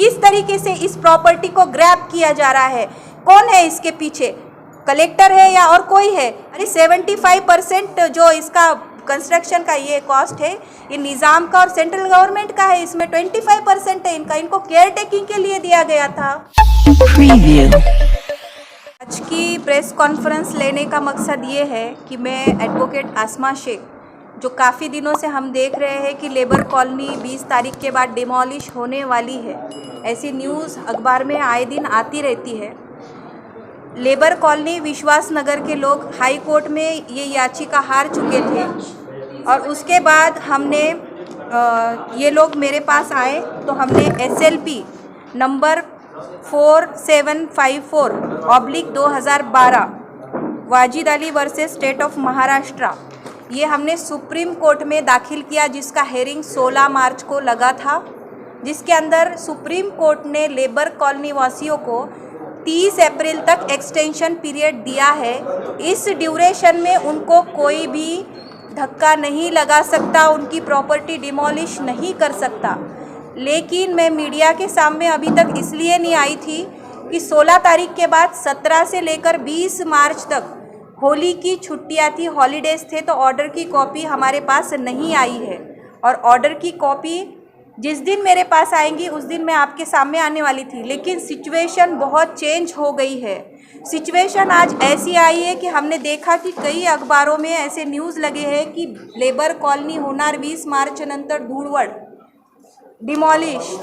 किस तरीके से इस प्रॉपर्टी को ग्रैब किया जा रहा है, कौन है इसके पीछे, कलेक्टर है या और कोई है? अरे 75% जो इसका कंस्ट्रक्शन का ये कॉस्ट है, ये निज़ाम का और सेंट्रल गवर्नमेंट का है, इसमें 25% है इनका, इनको केयर टेकिंग के लिए दिया गया था। आज की प्रेस कॉन्फ्रेंस लेने का मकसद ये है कि मैं एडवोकेट आसमा शेख, जो काफ़ी दिनों से हम देख रहे हैं कि लेबर कॉलोनी 20 तारीख के बाद डिमोलिश होने वाली है, ऐसी न्यूज़ अखबार में आए दिन आती रहती है। लेबर कॉलोनी विश्वास नगर के लोग हाई कोर्ट में ये याचिका हार चुके थे और उसके बाद हमने ये लोग मेरे पास आए तो हमने SLP number 4754/2012 Wajid Ali versus state of Maharashtra, ये हमने सुप्रीम कोर्ट में दाखिल किया, जिसका हेयरिंग 16 मार्च को लगा था, जिसके अंदर सुप्रीम कोर्ट ने लेबर कॉलोनी वासियों को 30 अप्रैल तक एक्सटेंशन पीरियड दिया है। इस ड्यूरेशन में उनको कोई भी धक्का नहीं लगा सकता, उनकी प्रॉपर्टी डिमोलिश नहीं कर सकता। लेकिन मैं मीडिया के सामने अभी तक इसलिए नहीं आई थी कि 16 तारीख के बाद 17 से लेकर 20 मार्च तक होली की छुट्टियां थी, हॉलीडेज थे, तो ऑर्डर की कॉपी हमारे पास नहीं आई है। और ऑर्डर की कॉपी जिस दिन मेरे पास आएंगी उस दिन मैं आपके सामने आने वाली थी, लेकिन सिचुएशन बहुत चेंज हो गई है। सिचुएशन आज ऐसी आई है कि हमने देखा कि कई अखबारों में ऐसे न्यूज़ लगे हैं कि लेबर कॉलोनी होणार 20 मार्च नंतर धुळवड, डिमोलिश,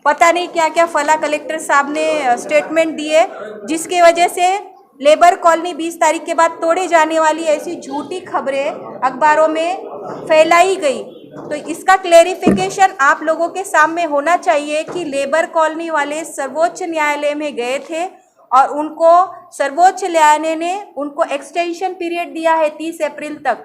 पता नहीं क्या क्या फला कलेक्टर साहब ने स्टेटमेंट दिए, जिसकी वजह से लेबर कॉलोनी 20 तारीख के बाद तोड़े जाने वाली ऐसी झूठी खबरें अखबारों में फैलाई गई। तो इसका क्लेरिफिकेशन आप लोगों के सामने होना चाहिए कि लेबर कॉलोनी वाले सर्वोच्च न्यायालय में गए थे और उनको सर्वोच्च न्यायालय ने उनको एक्सटेंशन पीरियड दिया है 30 अप्रैल तक,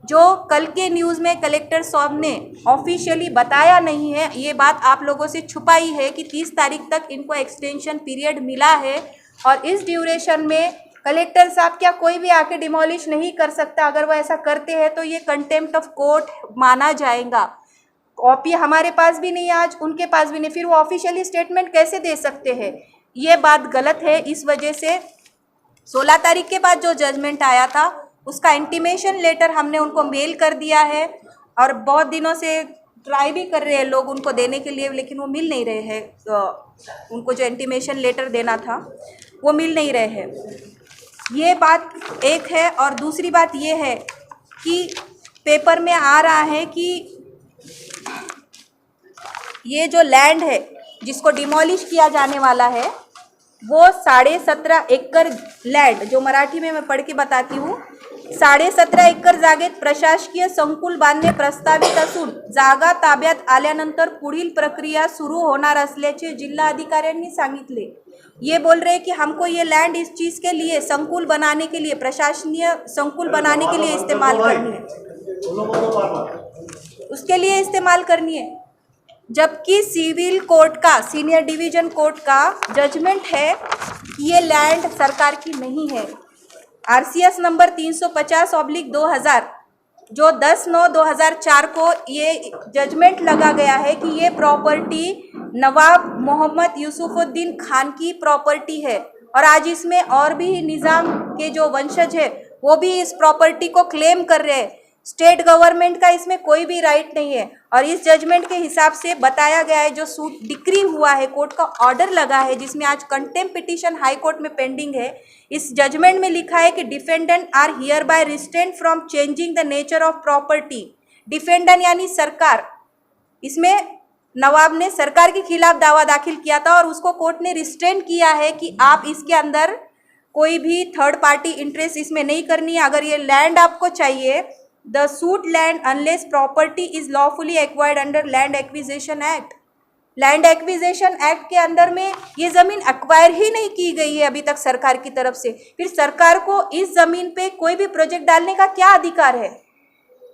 जो कल के न्यूज़ में कलेक्टर साहब ने ऑफिशियली बताया नहीं है। ये बात आप लोगों से छुपाई है कि 30 तारीख तक इनको एक्सटेंशन पीरियड मिला है और इस ड्यूरेशन में कलेक्टर साहब क्या कोई भी आके डिमोलिश नहीं कर सकता। अगर वो ऐसा करते हैं तो ये कंटेम्प्ट ऑफ कोर्ट माना जाएगा। कॉपी हमारे पास भी नहीं, आज उनके पास भी नहीं, फिर वो ऑफिशियली स्टेटमेंट कैसे दे सकते हैं? ये बात गलत है। इस वजह से 16 तारीख के बाद जो जजमेंट आया था उसका इंटीमेशन लेटर हमने उनको मेल कर दिया है और बहुत दिनों से ट्राई भी कर रहे हैं लोग उनको देने के लिए, लेकिन वो मिल नहीं रहे हैं। तो उनको जो इंटीमेशन लेटर देना था वो मिल नहीं रहे हैं। ये बात एक है। और दूसरी बात ये है कि पेपर में आ रहा है कि ये जो लैंड है जिसको डिमोलिश किया जाने वाला है वो 17.5 एकड़ लँड, जो मराठी में मैं पढ़ के बताती हूँ, 17.5 एकर जागेत प्रशासकीय संकुल बांधणे प्रस्तावित असून जागा ताब्यात आल्यानंतर पुढील प्रक्रिया सुरू होणार असल्याचे जिल्हाधिकाऱ्यांनी सांगितले। ये बोल रहे हैं कि हमको ये लैंड इस चीज़ के लिए, संकुल बनाने के लिए, प्रशासनीय संकुल बनाने के लिए इस्तेमाल करनी है, उसके लिए इस्तेमाल करनी है। जबकि सिविल कोर्ट का, सीनियर डिवीजन कोर्ट का जजमेंट है कि ये लैंड सरकार की नहीं है। RCS नंबर 350/2000 जो 10/9/2004 को ये जजमेंट लगा गया है कि ये प्रॉपर्टी नवाब मोहम्मद यूसुफुद्दीन खान की प्रॉपर्टी है और आज इसमें और भी निज़ाम के जो वंशज है वो भी इस प्रॉपर्टी को क्लेम कर रहे हैं। स्टेट गवर्नमेंट का इसमें कोई भी राइट नहीं है। और इस जजमेंट के हिसाब से बताया गया है, जो सूट डिक्री हुआ है, कोर्ट का ऑर्डर लगा है जिसमें आज कंटेम्प्ट पिटीशन हाई कोर्ट में पेंडिंग है, इस जजमेंट में लिखा है कि defendant are hereby restrained from changing the nature of property. Defendant यानी सरकार, इसमें नवाब ने सरकार के खिलाफ दावा दाखिल किया था और उसको कोर्ट ने रिस्ट्रेंट किया है कि आप इसके अंदर कोई भी थर्ड पार्टी इंटरेस्ट इसमें नहीं करनी है। अगर ये लैंड आपको चाहिए, the suit land unless property is lawfully acquired under land acquisition act. Land acquisition act के अंदर में ये ज़मीन एक्वायर ही नहीं की गई है अभी तक सरकार की तरफ से, फिर सरकार को इस ज़मीन पे कोई भी प्रोजेक्ट डालने का क्या अधिकार है?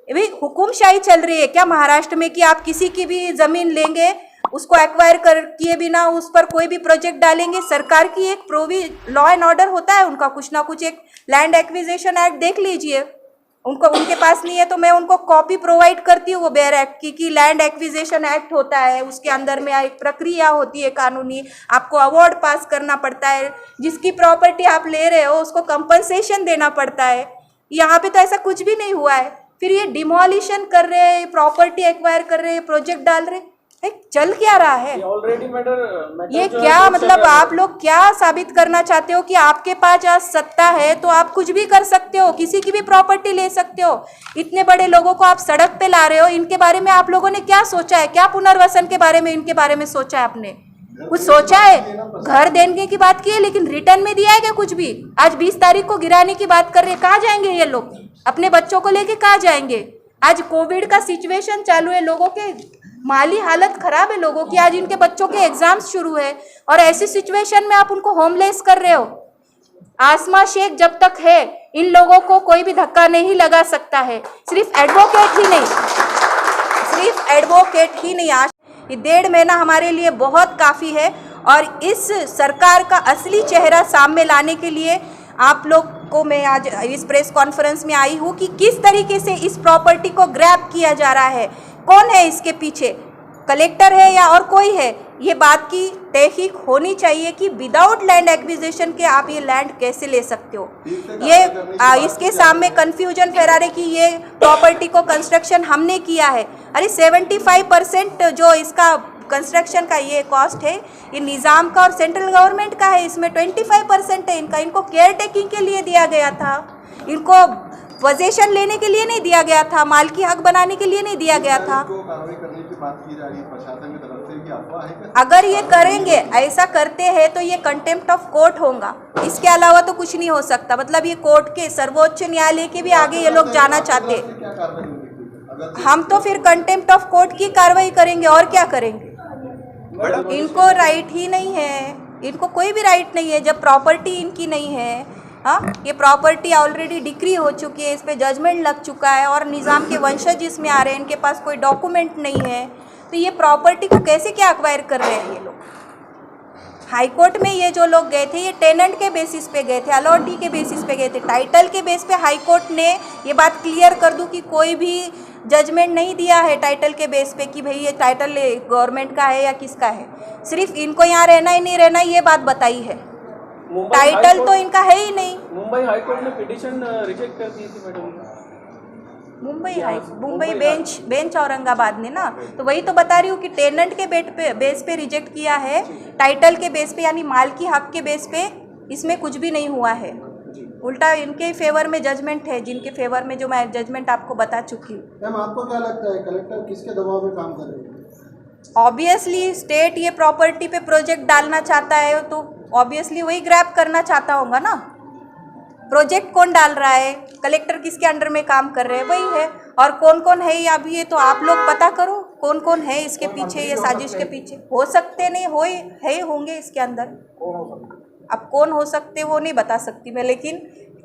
भाई हुकुमशाही चल रही है क्या महाराष्ट्र में कि आप किसी की भी ज़मीन लेंगे, उसको एक्वायर कर किए बिना उस पर कोई भी प्रोजेक्ट डालेंगे? सरकार की एक लॉ एंड ऑर्डर होता है उनका, कुछ ना कुछ एक लैंड एक्विजिशन एक्ट देख लीजिए। उनको उनके पास नहीं है तो मैं उनको कॉपी प्रोवाइड करती हूँ वो बेयर एक्ट की लैंड एक्विजिशन एक्ट होता है, उसके अंदर में एक प्रक्रिया होती है कानूनी, आपको अवार्ड पास करना पड़ता है, जिसकी प्रॉपर्टी आप ले रहे हो उसको कंपनसेशन देना पड़ता है। यहाँ पे तो ऐसा कुछ भी नहीं हुआ है। फिर ये डिमोलिशन कर रहे हैं, प्रॉपर्टी एक्वायर कर रहे हैं, प्रोजेक्ट डाल रहे हैं, चल क्या रहा है ऑलरेडी मैटर ये क्या मतलब आप लोग क्या साबित करना चाहते हो कि आपके पास आज सत्ता है तो आप कुछ भी कर सकते हो, किसी की भी प्रॉपर्टी ले सकते हो। इतने बड़े लोगों को आप सड़क पे ला रहे हो, इनके बारे में आप लोगों ने क्या सोचा है? क्या पुनर्वसन के बारे में इनके बारे में सोचा है? आपने कुछ सोचा है? घर देने की बात की है लेकिन रिटर्न में दिया है क्या कुछ भी? आज 20 तारीख को गिराने की बात कर रहे हैं, कहाँ जाएंगे ये लोग? अपने बच्चों को लेके कहाँ जाएंगे? आज कोविड का सिचुएशन चालू है, लोगों के माली हालत खराब है लोगों की, आज इनके बच्चों के एग्जाम्स शुरू है और ऐसी सिचुएशन में आप उनको होमलेस कर रहे हो। आसमा शेख जब तक है इन लोगों को कोई भी धक्का नहीं लगा सकता है, सिर्फ एडवोकेट ही नहीं। आज ये 1.5 महीना हमारे लिए बहुत काफ़ी है और इस सरकार का असली चेहरा सामने लाने के लिए आप लोग को मैं आज इस प्रेस कॉन्फ्रेंस में आई हूँ कि किस तरीके से इस प्रॉपर्टी को ग्रैब किया जा रहा है, कौन है इसके पीछे, कलेक्टर है या और कोई है। ये बात की तहकीक होनी चाहिए कि विदाउट लैंड एक्विजिशन के आप ये लैंड कैसे ले सकते हो। ये इसके सामने कंफ्यूजन फैला रहे कि ये प्रॉपर्टी को कंस्ट्रक्शन हमने किया है। अरे 75% जो इसका कंस्ट्रक्शन का ये कॉस्ट है ये निज़ाम का और सेंट्रल गवर्नमेंट का है, इसमें 25% है इनका। इनको केयर टेकिंग के लिए दिया गया था, इनको पोजीशन लेने के लिए नहीं दिया गया था, मालकी हक बनाने के लिए नहीं दिया गया था। अगर ये करेंगे, ऐसा करते हैं तो ये कंटेम्प्ट ऑफ कोर्ट होगा, इसके अलावा तो कुछ नहीं हो सकता। मतलब ये कोर्ट के सर्वोच्च न्यायालय के भी आगे ये लोग जाना चाहते हैं। हम तो फिर कंटेम्प्ट ऑफ कोर्ट की कार्रवाई करेंगे और क्या करेंगे। इनको राइट ही नहीं है, इनको कोई भी राइट नहीं है जब प्रॉपर्टी इनकी नहीं है। हाँ, ये प्रॉपर्टी ऑलरेडी डिक्री हो चुकी है, इस पे जजमेंट लग चुका है और निज़ाम के वंशज इसमें आ रहे हैं, इनके पास कोई डॉक्यूमेंट नहीं है, तो ये प्रॉपर्टी को कैसे क्या अक्वायर कर रहे हैं ये लोग। हाई कोर्ट में ये जो लोग गए थे ये टेनेंट के बेसिस पे गए थे, अलॉटी के बेसिस पे गए थे, टाइटल के बेस पे हाई कोर्ट ने ये बात क्लियर कर दूं कि कोई भी जजमेंट नहीं दिया है टाइटल के बेस पे कि भाई ये टाइटल गवर्नमेंट का है या किसका है, सिर्फ इनको यहाँ रहना ही नहीं रहना ये बात बताई है। टाइटल तो इनका है ही नहीं। मुंबई हाई कोर्ट ने पिटीशन रिजेक्ट कर दी थी मैडम। मुंबई बेंच औरंगाबाद ने ना, तो वही तो बता रही हूँ कि टेनेंट के बेस पे रिजेक्ट किया है, टाइटल के बेस पे यानी मालकी हक के बेस पे इसमें कुछ भी नहीं हुआ है। उल्टा इनके फेवर में जजमेंट है, जिनके फेवर में जो मैं जजमेंट आपको बता चुकी हूँ। मैम आपको क्या लगता है कलेक्टर किसके दबाव में काम कर रही है? ऑब्वियसली स्टेट ये प्रॉपर्टी पे प्रोजेक्ट डालना चाहता है तो ऑब्वियसली वही ग्रैब करना चाहता होगा ना। प्रोजेक्ट कौन डाल रहा है, कलेक्टर किसके अंडर में काम कर रहे हैं, वही है। और कौन कौन है या अभी ये तो आप लोग पता करो कौन कौन है इसके पीछे, ये साजिश के पीछे। हो सकते नहीं हो है होंगे इसके अंदर, अब कौन हो सकते वो नहीं बता सकती मैं, लेकिन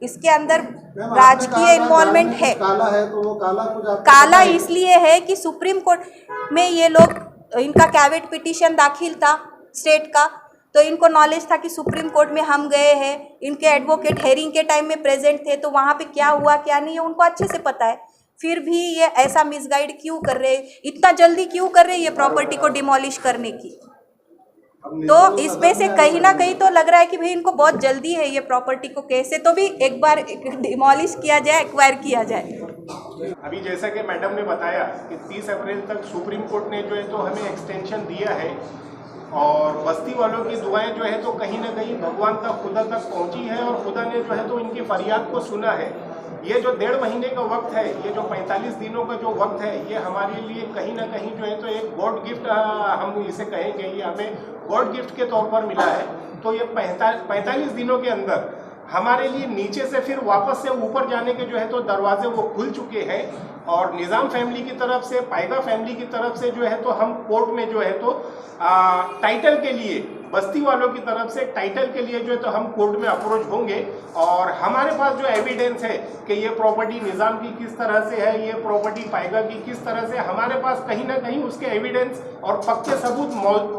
इसके अंदर राजकीय इन्वॉल्वमेंट है। काला है तो वो काला कुछ काला इसलिए है कि सुप्रीम कोर्ट में ये लोग, इनका कैविट पिटीशन दाखिल था स्टेट का, तो इनको नॉलेज था कि सुप्रीम कोर्ट में हम गए हैं, इनके एडवोकेट हेयरिंग के टाइम में प्रेजेंट थे, तो वहाँ पे क्या हुआ क्या नहीं है उनको अच्छे से पता है। फिर भी ये ऐसा मिसगाइड क्यों कर रहे, इतना जल्दी क्यों कर रहे ये प्रॉपर्टी को डिमोलिश करने की। तो इसमें से कहीं ना कहीं तो लग रहा है कि भाई इनको बहुत जल्दी है ये प्रॉपर्टी को कैसे तो भी एक बार डिमोलिश किया जाए, एक्वायर किया जाए। अभी जैसा कि मैडम ने बताया कि 30 अप्रैल तक सुप्रीम कोर्ट ने जो है तो हमें एक्सटेंशन दिया है और बस्ती वालों की दुआएं जो है तो कहीं ना कहीं भगवान तक, खुदा तक पहुंची है और खुदा ने जो है तो इनकी फरियाद को सुना है। ये जो 1.5 महीने का वक्त है, ये जो 45 दिनों का जो वक्त है, ये हमारे लिए कहीं ना कहीं जो है तो एक गॉड गिफ्ट हम इसे कहेंगे, ये हमें गॉड गिफ्ट के तौर पर मिला है। तो ये 45 दिनों के अंदर हमारे लिए नीचे से फिर वापस से ऊपर जाने के जो है तो दरवाजे वो खुल चुके हैं और निज़ाम फैमिली की तरफ से, पायगा फैमिली की तरफ से जो है तो हम कोर्ट में जो है तो टाइटल के लिए, बस्ती वालों की तरफ से टाइटल के लिए जो है तो हम कोर्ट में अप्रोच होंगे और हमारे पास जो एविडेंस है कि ये प्रॉपर्टी निज़ाम की किस तरह से है, ये प्रॉपर्टी पायगा की किस तरह से, हमारे पास कहीं ना कहीं उसके एविडेंस और पक्के सबूत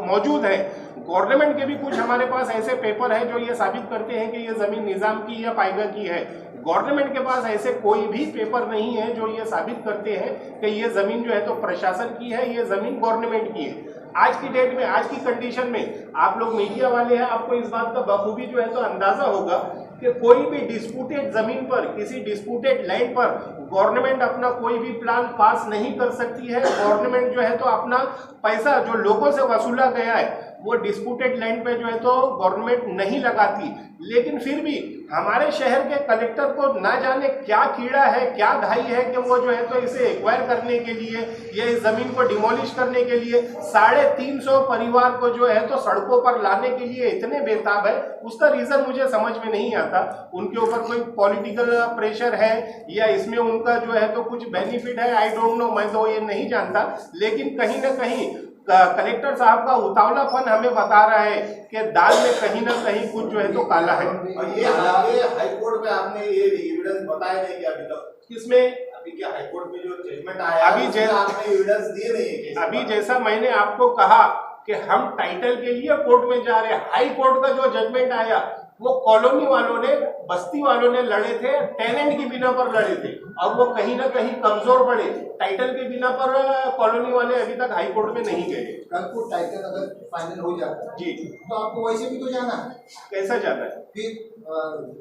मौजूद है। गवर्नमेंट के भी कुछ हमारे पास ऐसे पेपर है जो ये साबित करते हैं कि ये ज़मीन निज़ाम की या पायगा की है। गवर्नमेंट के पास ऐसे कोई भी पेपर नहीं है जो ये साबित करते हैं कि ये जमीन जो है तो प्रशासन की है, ये जमीन गवर्नमेंट की है। आज की डेट में, आज की कंडीशन में आप लोग मीडिया वाले हैं, आपको इस बात का बखूबी जो है तो अंदाजा होगा कि कोई भी डिस्प्यूटेड जमीन पर, किसी डिस्प्यूटेड लैंड पर गवर्नमेंट अपना कोई भी प्लान पास नहीं कर सकती है। गवर्नमेंट जो है तो अपना पैसा जो लोगों से वसूला गया है वो डिस्प्यूटेड लैंड पे जो है तो गवर्नमेंट नहीं लगाती। लेकिन फिर भी हमारे शहर के कलेक्टर को ना जाने क्या कीड़ा है, क्या घाई है कि वो जो है तो इसे एक्वायर करने के लिए या इस जमीन को डिमोलिश करने के लिए 350 परिवार को जो है तो सड़कों पर लाने के लिए इतने बेताब है। उसका रीजन मुझे समझ में नहीं आता। उनके ऊपर कोई पॉलिटिकल प्रेशर है या इसमें उनका जो है तो कुछ बेनिफिट है, आई डोंट नो, मैं तो ये नहीं जानता। लेकिन कहीं ना कहीं कलेक्टर साहब का उतावलापन हमें बता रहा है कि दाल में कहीं ना कहीं कुछ जो है तो काला है। और ये हाई कोर्ट में आपने ये एविडेंस बताया नहीं कि अभी तक किसमें? अभी क्या हाई कोर्ट में जो जजमेंट आया अभी आपने एविडेंस दिए नहीं है। अभी जैसा मैंने आपको कहा कि हम टाइटल के लिए कोर्ट में जा रहे हैं, हाई कोर्ट का जो जजमेंट आया वो कॉलोनी वालों ने, बस्ती वालों ने लड़े थे, टेनेंट की बिना पर लड़े थे और वो कहीं ना कहीं कमजोर पड़े। टाइटल के बिना पर कॉलोनी वाले अभी तक हाई कोर्ट में नहीं गए। कल को टाइटल अगर फाइनल हो जाता है जी, तो आपको वैसे भी तो जाना है। कैसा जाता है? फिर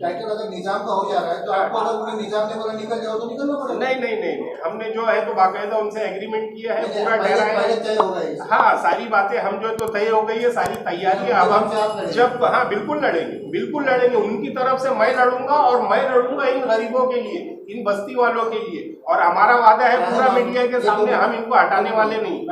टाइटल अगर निजाम का हो जा रहा है तो आपको अगर उन्हें निजाम ने बोला निकल जाओ तो निकलना पड़ेगा। नहीं, हमने जो है तो बाकायदा उनसे एग्रीमेंट किया है, पूरा ठहरा पहले है। तय होगा ये। हाँ, सारी बातें हम जो तो तय हो गई है, सारी तैयारी अब हम जब, हाँ बिल्कुल लड़ेंगे। उनकी तरफ से मैं लड़ूंगा और मैं लड़ूंगा इन गरीबों के लिए, इन बस्ती वालों के लिए। और हमारा वादा है पूरा मीडिया के सामने, हम इनको हटाने वाले नहीं।